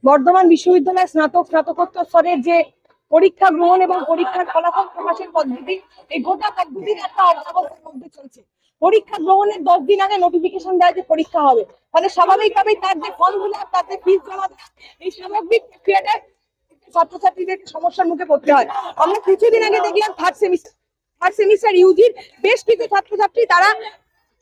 বর্ধমান বিশ্ববিদ্যালয়ের স্নাতকোত্তর স্তরের যে পরীক্ষা গ্রহণ এবং পরীক্ষার ফলাফল প্রকাশের পদ্ধতি, এই গোটা পদ্ধতির একটা অবস্থার মধ্যে চলছে। পরীক্ষা গ্রহণের 10 দিন আগে নোটিফিকেশন দেয় যে পরীক্ষা হবে, তাহলে স্বাভাবিকভাবেই তার যে ফর্ম গুলো, তার যে ফিস জমা দেয়, এই সামগ্রিক প্রক্রিয়াটা ছাত্রছাত্রীদের সমস্যার মুখে পড়তে হয়। আমরা কিছুদিন আগে দেখলাম থার্ড সেমিস্টার ইউজির বেশ কিছু ছাত্রছাত্রী তারা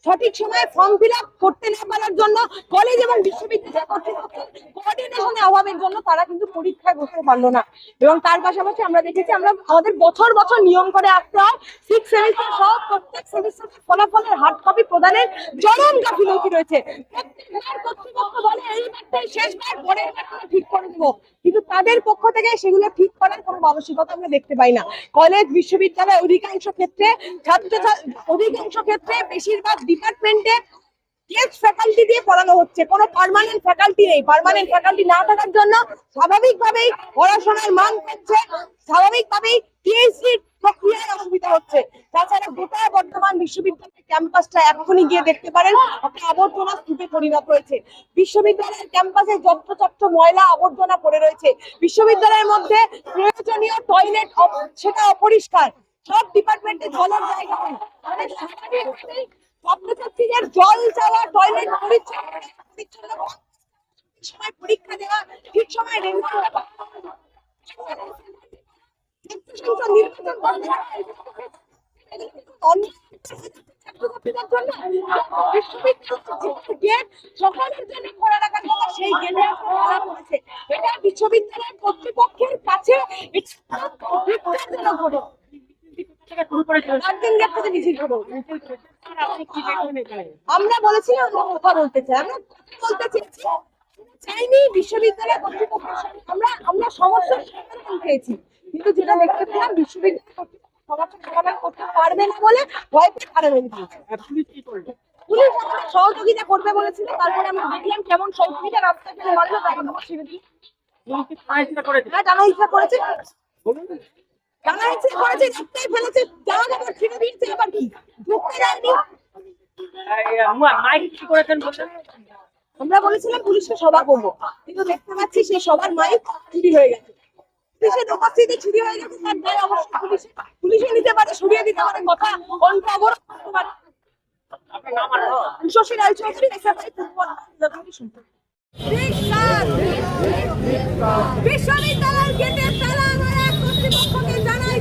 সঠিক সময়ে ফর্ম ফিল আপ করতে না পারার জন্য কলেজ এবং বিশ্ববিদ্যালয় কর্তৃপক্ষের কোঅর্ডিনেশনের অভাবের জন্য তারা কিন্তু পরীক্ষায় বসতে পারলো না। এবং তার পাশাপাশি আমরা দেখেছি, আমাদের বছর বছর নিয়ম করে আসতে হয় 6 সেমিস্টার সহ প্রত্যেক সেমিস্টারের ফলাফলের হার্ড কপি প্রদানের চরম গাফিলতি রয়েছে। প্রত্যেকবার কর্তৃপক্ষ বলে এইবারটাই শেষবার, পরের বার ঠিক করে দেবো, কিন্তু তাদের পক্ষ থেকে সেগুলো ঠিক করার কোনো মানসিকতা আমরা দেখতে পাই না। কলেজ বিশ্ববিদ্যালয় অধিকাংশ ক্ষেত্রে বেশিরভাগ ডিপার্টমেন্টে গেস্ট ফ্যাকাল্টি দিয়ে পড়ানো হচ্ছে, কোনো পার্মানেন্ট ফ্যাকাল্টি নেই। পার্মানেন্ট ফ্যাকাল্টি না থাকার জন্য স্বাভাবিকভাবেই পড়াশোনার মান কমছে, স্বাভাবিকভাবেই পিএইচডি প্রক্রিয়ায় অসুবিধা হচ্ছে। তাছাড়া গোটা বর্ধমান বিশ্ববিদ্যালয়ের ক্যাম্পাসটা এখনই গিয়ে দেখতে পারেন একটা আবর্জনা স্তূপে পরিণত হয়েছে। বিশ্ববিদ্যালয়ের ক্যাম্পাসে যত্রতত্র ময়লা আবর্জনা পড়ে রয়েছে। বিশ্ববিদ্যালয়ের মধ্যে প্রয়োজনীয় টয়লেট সেটা অপরিষ্কার, সব ডিপার্টমেন্টে জলের জায়গা নেই। মানে ছাত্রছাত্রীদের জল চাওয়া, টয়লেট পরিচ্ছন্ন সময় পরীক্ষা দেওয়া, ঠিক সময় বিশ্ববিদ্যালয়ের কর্তৃপক্ষের কাছে আমরা বলেছিলাম আমরা কথা বলতে চাই, চাইনি বিশ্ববিদ্যালয় কর্তৃপক্ষের সঙ্গে আমরা সমস্যার সমাধান পেয়েছি, কিন্তু যেটা দেখতে পেলাম বিশ্ববিদ্যালয় কর্তৃপক্ষ সমস্যার সমাধান করতে পারবে না বলে ভয় পেয়ে ছাড়া হয়ে দিয়েছে। পুলিশ আমাদের সহযোগিতা করবে বলেছিল, তারপরে আমরা দেখলাম কেমন সহযোগিতা রাস্তা ফেলে মারলো, তখন আমার ছেড়ে দিই। জানা ইচ্ছা করেছে ফেলেছে, জানা আবার ছেড়ে দিয়েছে, আবার কি ঢুকতে যায়নি। আমরা বলেছিলাম পুলিশকে সভা করবো, কিন্তু দেখতে পাচ্ছি সেই সবার মাইক চুরি হয়ে গেছে। পুলিশের উপস্থিতি চুরি হয়ে গেছে, তার দায় অবশ্যই পুলিশে নিতে পারে, সরিয়ে দিতে পারে, কথা অল্প অবরোধ করতে পারে। শশী রায় চৌধুরী বিশ্ববিদ্যালয়ের গেটে তালা মারা কর্তৃপক্ষকে জানাই